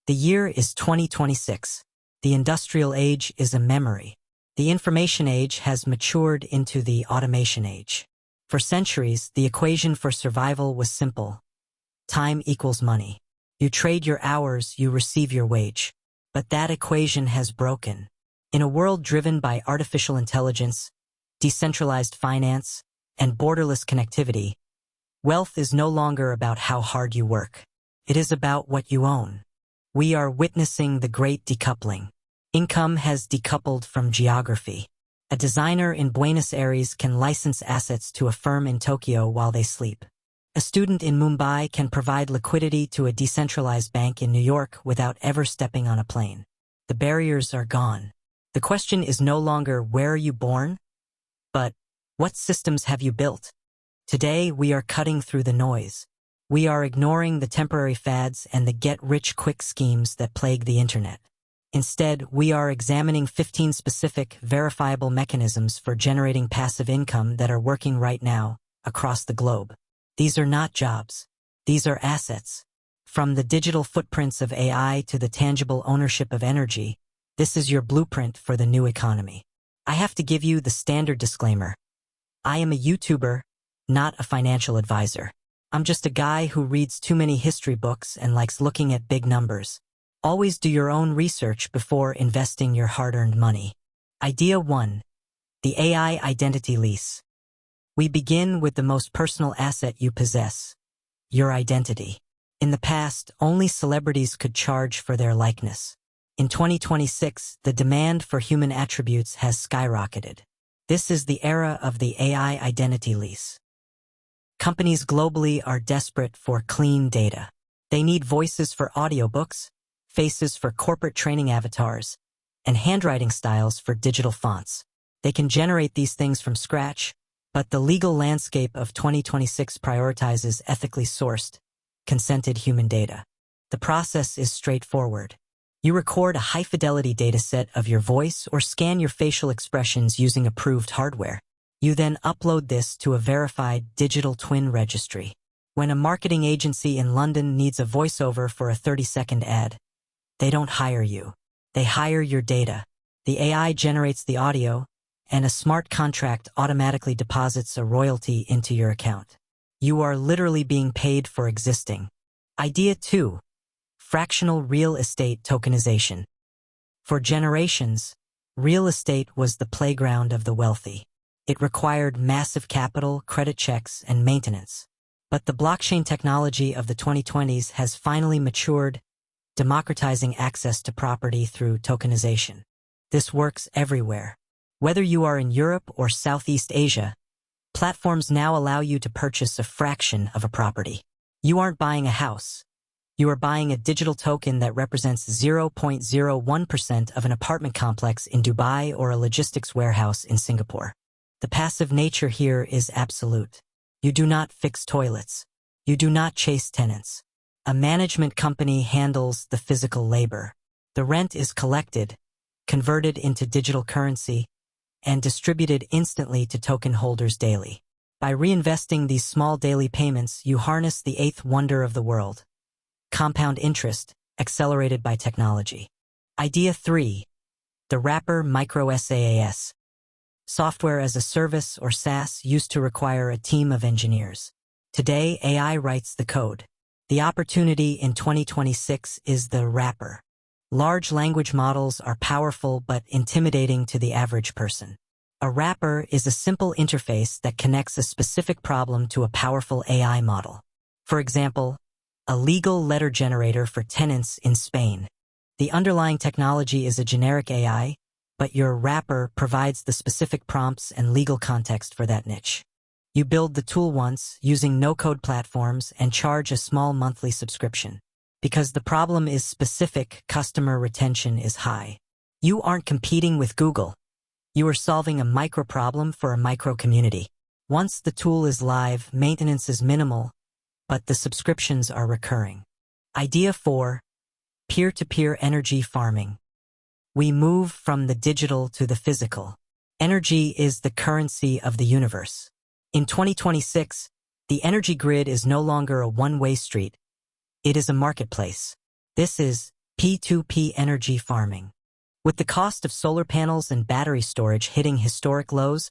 The year is 2026. The industrial age is a memory. The information age has matured into the automation age. For centuries, the equation for survival was simple. Time equals money. You trade your hours, you receive your wage. But that equation has broken. In a world driven by artificial intelligence, decentralized finance, and borderless connectivity, wealth is no longer about how hard you work. It is about what you own. We are witnessing the great decoupling. Income has decoupled from geography. A designer in Buenos Aires can license assets to a firm in Tokyo while they sleep. A student in Mumbai can provide liquidity to a decentralized bank in New York without ever stepping on a plane. The barriers are gone. The question is no longer where are you born, but what systems have you built? Today, we are cutting through the noise. We are ignoring the temporary fads and the get-rich-quick schemes that plague the internet. Instead, we are examining 15 specific, verifiable mechanisms for generating passive income that are working right now, across the globe. These are not jobs. These are assets. From the digital footprints of AI to the tangible ownership of energy, this is your blueprint for the new economy. I have to give you the standard disclaimer. I am a YouTuber, not a financial advisor. I'm just a guy who reads too many history books and likes looking at big numbers. Always do your own research before investing your hard-earned money. Idea 1. The AI Identity Lease. We begin with the most personal asset you possess, your identity. In the past, only celebrities could charge for their likeness. In 2026, the demand for human attributes has skyrocketed. This is the era of the AI Identity Lease. Companies globally are desperate for clean data. They need voices for audiobooks, faces for corporate training avatars, and handwriting styles for digital fonts. They can generate these things from scratch, but the legal landscape of 2026 prioritizes ethically sourced, consented human data. The process is straightforward. You record a high-fidelity dataset of your voice or scan your facial expressions using approved hardware. You then upload this to a verified digital twin registry. When a marketing agency in London needs a voiceover for a 30-second ad, they don't hire you. They hire your data. The AI generates the audio, and a smart contract automatically deposits a royalty into your account. You are literally being paid for existing. Idea 2. Fractional real estate tokenization. For generations, real estate was the playground of the wealthy. It required massive capital, credit checks, and maintenance. But the blockchain technology of the 2020s has finally matured, democratizing access to property through tokenization. This works everywhere. Whether you are in Europe or Southeast Asia, platforms now allow you to purchase a fraction of a property. You aren't buying a house. You are buying a digital token that represents 0.01% of an apartment complex in Dubai or a logistics warehouse in Singapore. The passive nature here is absolute. You do not fix toilets. You do not chase tenants. A management company handles the physical labor. The rent is collected, converted into digital currency, and distributed instantly to token holders daily. By reinvesting these small daily payments, you harness the eighth wonder of the world. Compound interest, accelerated by technology. Idea 3. The wrapper micro SaaS. Software as a service or SaaS used to require a team of engineers. Today, AI writes the code. The opportunity in 2026 is the wrapper. Large language models are powerful but intimidating to the average person. A wrapper is a simple interface that connects a specific problem to a powerful AI model. For example, a legal letter generator for tenants in Spain. The underlying technology is a generic AI, but your wrapper provides the specific prompts and legal context for that niche. You build the tool once, using no-code platforms, and charge a small monthly subscription. Because the problem is specific, customer retention is high. You aren't competing with Google. You are solving a micro-problem for a micro-community. Once the tool is live, maintenance is minimal, but the subscriptions are recurring. Idea 4. Peer-to-peer energy farming. We move from the digital to the physical. Energy is the currency of the universe. In 2026, the energy grid is no longer a one-way street. It is a marketplace. This is P2P energy farming. With the cost of solar panels and battery storage hitting historic lows,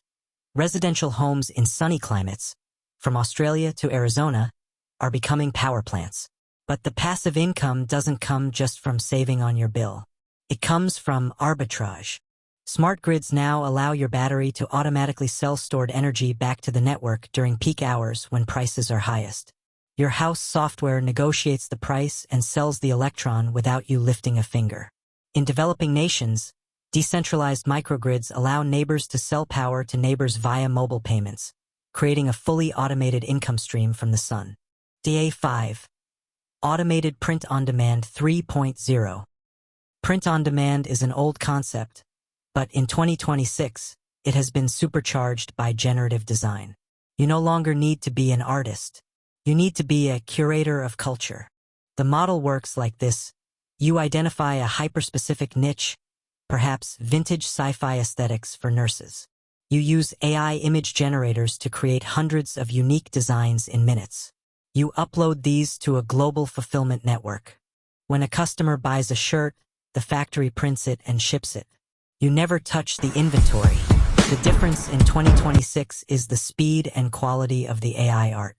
residential homes in sunny climates, from Australia to Arizona, are becoming power plants. But the passive income doesn't come just from saving on your bill. It comes from arbitrage. Smart grids now allow your battery to automatically sell stored energy back to the network during peak hours when prices are highest. Your house software negotiates the price and sells the electron without you lifting a finger. In developing nations, decentralized microgrids allow neighbors to sell power to neighbors via mobile payments, creating a fully automated income stream from the sun. DA5. Automated Print-on-Demand 3.0. Print-on-demand is an old concept, but in 2026, it has been supercharged by generative design. You no longer need to be an artist. You need to be a curator of culture. The model works like this. You identify a hyper-specific niche, perhaps vintage sci-fi aesthetics for nurses. You use AI image generators to create hundreds of unique designs in minutes. You upload these to a global fulfillment network. When a customer buys a shirt, the factory prints it and ships it. You never touch the inventory. The difference in 2026 is the speed and quality of the AI art.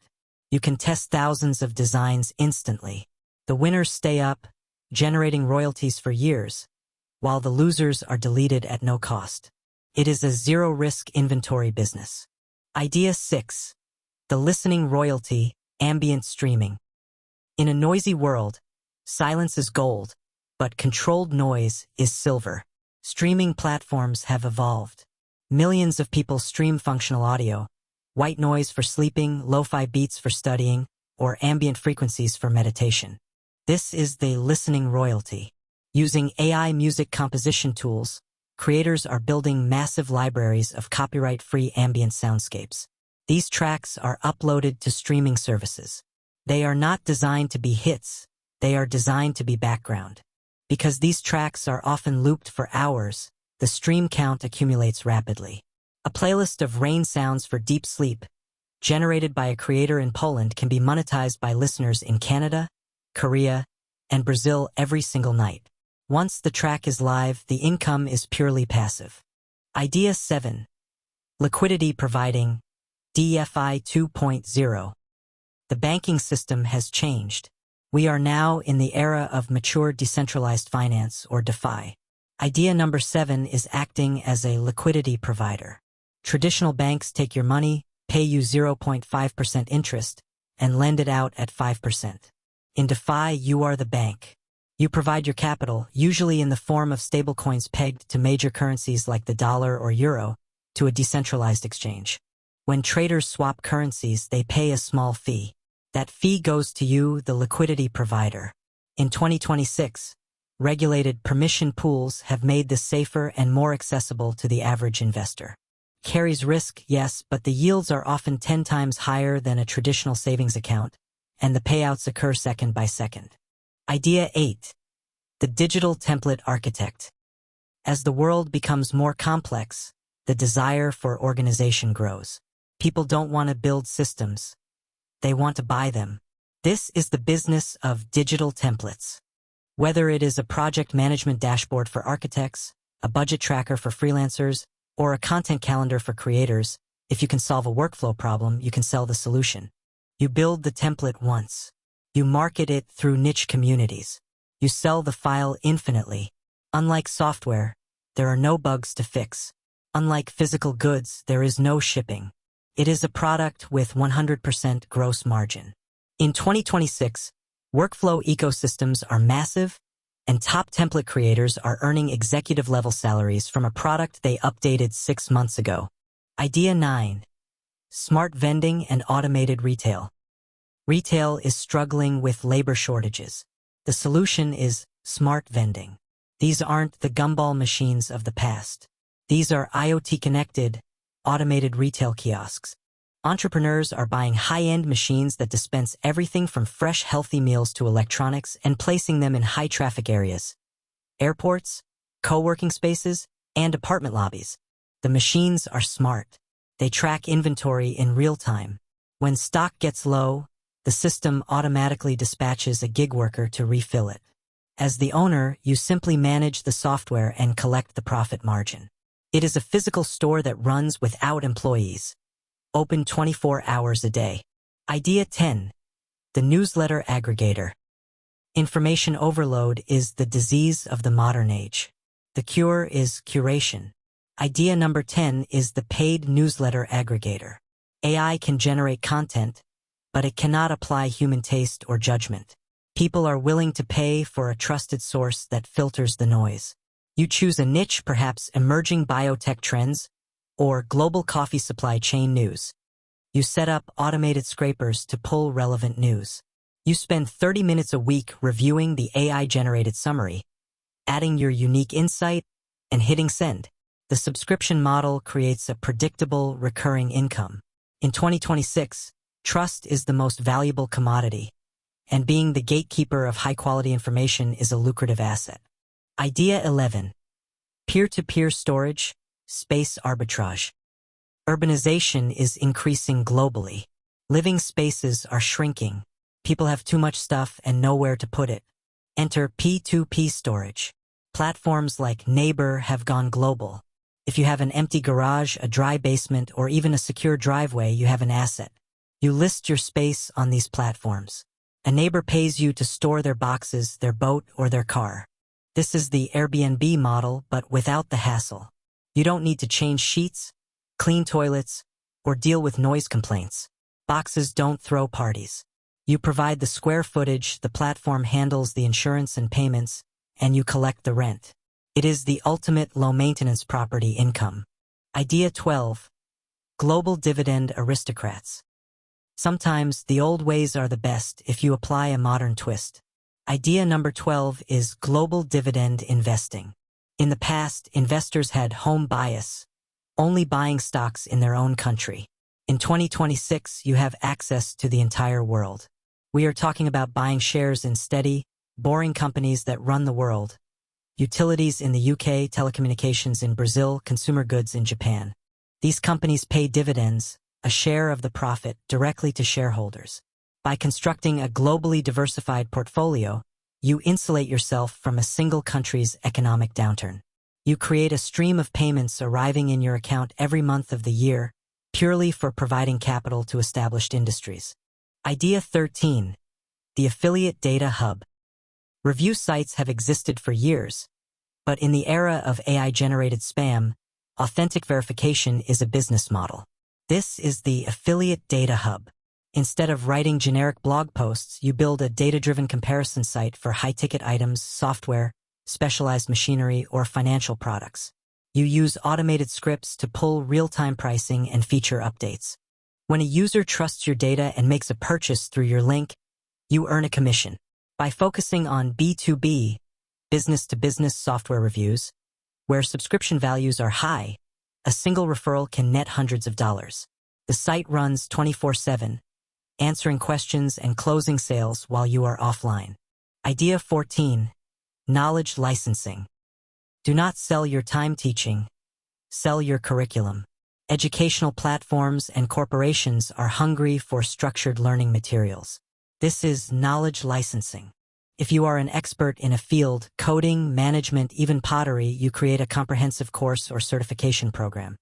You can test thousands of designs instantly. The winners stay up, generating royalties for years, while the losers are deleted at no cost. It is a zero-risk inventory business. Idea 6. The listening royalty, ambient streaming. In a noisy world, silence is gold, but controlled noise is silver. Streaming platforms have evolved. Millions of people stream functional audio, white noise for sleeping, lo-fi beats for studying, or ambient frequencies for meditation. This is the listening royalty. Using AI music composition tools, creators are building massive libraries of copyright-free ambient soundscapes. These tracks are uploaded to streaming services. They are not designed to be hits, they are designed to be background. Because these tracks are often looped for hours, the stream count accumulates rapidly. A playlist of rain sounds for deep sleep, generated by a creator in Poland, can be monetized by listeners in Canada, Korea, and Brazil every single night. Once the track is live, the income is purely passive. Idea 7. Liquidity providing, DeFi 2.0. The banking system has changed. We are now in the era of mature decentralized finance, or DeFi. Idea number 7 is acting as a liquidity provider. Traditional banks take your money, pay you 0.5% interest, and lend it out at 5%. In DeFi, you are the bank. You provide your capital, usually in the form of stablecoins pegged to major currencies like the dollar or euro, to a decentralized exchange. When traders swap currencies, they pay a small fee. That fee goes to you, the liquidity provider. In 2026, regulated permission pools have made this safer and more accessible to the average investor. Carries risk, yes, but the yields are often 10 times higher than a traditional savings account, and the payouts occur second by second. Idea 8. The digital template architect. As the world becomes more complex, the desire for organization grows. People don't want to build systems. They want to buy them. This is the business of digital templates. Whether it is a project management dashboard for architects, a budget tracker for freelancers, or a content calendar for creators, if you can solve a workflow problem, you can sell the solution. You build the template once. You market it through niche communities. You sell the file infinitely. Unlike software, there are no bugs to fix. Unlike physical goods, there is no shipping. It is a product with 100% gross margin. In 2026, workflow ecosystems are massive, and top template creators are earning executive-level salaries from a product they updated 6 months ago. Idea 9. Smart vending and automated retail. Retail is struggling with labor shortages. The solution is smart vending. These aren't the gumball machines of the past. These are IoT-connected, automated retail kiosks. Entrepreneurs are buying high-end machines that dispense everything from fresh, healthy meals to electronics and placing them in high-traffic areas. Airports, co-working spaces, and apartment lobbies. The machines are smart. They track inventory in real time. When stock gets low, the system automatically dispatches a gig worker to refill it. As the owner, you simply manage the software and collect the profit margin. It is a physical store that runs without employees, open 24 hours a day. Idea 10. The newsletter aggregator. Information overload is the disease of the modern age. The cure is curation. Idea number 10 is the paid newsletter aggregator. AI can generate content, but it cannot apply human taste or judgment. People are willing to pay for a trusted source that filters the noise. You choose a niche, perhaps emerging biotech trends or global coffee supply chain news. You set up automated scrapers to pull relevant news. You spend 30 minutes a week reviewing the AI-generated summary, adding your unique insight, and hitting send. The subscription model creates a predictable, recurring income. In 2026, trust is the most valuable commodity, and being the gatekeeper of high-quality information is a lucrative asset. Idea 11. Peer-to-peer storage, space arbitrage. Urbanization is increasing globally. Living spaces are shrinking. People have too much stuff and nowhere to put it. Enter P2P storage. Platforms like Neighbor have gone global. If you have an empty garage, a dry basement, or even a secure driveway, you have an asset. You list your space on these platforms. A neighbor pays you to store their boxes, their boat, or their car. This is the Airbnb model, but without the hassle. You don't need to change sheets, clean toilets, or deal with noise complaints. Boxes don't throw parties. You provide the square footage, the platform handles the insurance and payments, and you collect the rent. It is the ultimate low-maintenance property income. Idea 12. Global dividend aristocrats. Sometimes the old ways are the best if you apply a modern twist. Idea number 12 is global dividend investing. In the past, investors had home bias, only buying stocks in their own country. In 2026, you have access to the entire world. We are talking about buying shares in steady, boring companies that run the world. Utilities in the UK, telecommunications in Brazil, consumer goods in Japan. These companies pay dividends, a share of the profit, directly to shareholders. By constructing a globally diversified portfolio, you insulate yourself from a single country's economic downturn. You create a stream of payments arriving in your account every month of the year, purely for providing capital to established industries. Idea 13. The affiliate data hub. Review sites have existed for years, but in the era of AI-generated spam, authentic verification is a business model. This is the affiliate data hub. Instead of writing generic blog posts, you build a data-driven comparison site for high-ticket items, software, specialized machinery, or financial products. You use automated scripts to pull real-time pricing and feature updates. When a user trusts your data and makes a purchase through your link, you earn a commission. By focusing on B2B, business-to-business software reviews, where subscription values are high, a single referral can net hundreds of dollars. The site runs 24/7, answering questions and closing sales while you are offline. Idea 14. Knowledge licensing. Do not sell your time teaching. Sell your curriculum. Educational platforms and corporations are hungry for structured learning materials. This is knowledge licensing. If you are an expert in a field, coding, management, even pottery, you create a comprehensive course or certification program.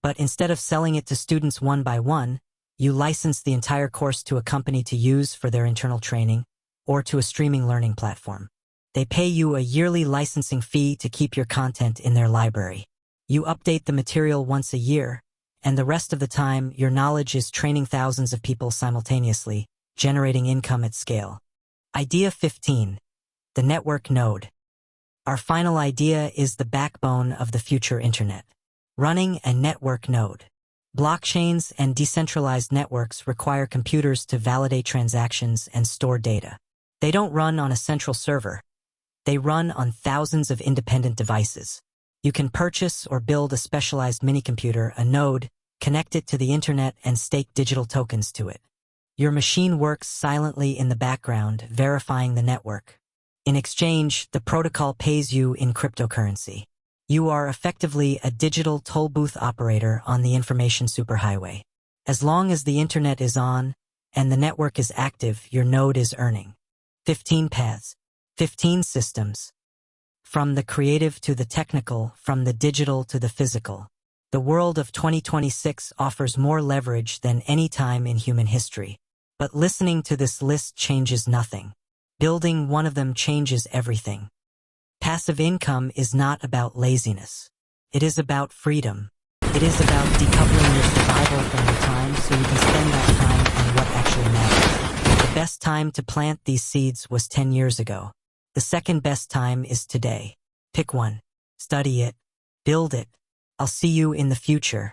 But instead of selling it to students one by one, you license the entire course to a company to use for their internal training or to a streaming learning platform. They pay you a yearly licensing fee to keep your content in their library. You update the material once a year, and the rest of the time, your knowledge is training thousands of people simultaneously, generating income at scale. Idea 15. The network node. Our final idea is the backbone of the future internet. Running a network node. Blockchains and decentralized networks require computers to validate transactions and store data. They don't run on a central server. They run on thousands of independent devices. You can purchase or build a specialized minicomputer, a node, connect it to the internet, and stake digital tokens to it. Your machine works silently in the background, verifying the network. In exchange, the protocol pays you in cryptocurrency. You are effectively a digital toll booth operator on the information superhighway. As long as the internet is on and the network is active, your node is earning. 15 paths. 15 systems. From the creative to the technical, from the digital to the physical. The world of 2026 offers more leverage than any time in human history. But listening to this list changes nothing. Building one of them changes everything. Passive income is not about laziness. It is about freedom. It is about decoupling your survival from your time so you can spend that time on what actually matters. The best time to plant these seeds was 10 years ago. The second best time is today. Pick one. Study it. Build it. I'll see you in the future.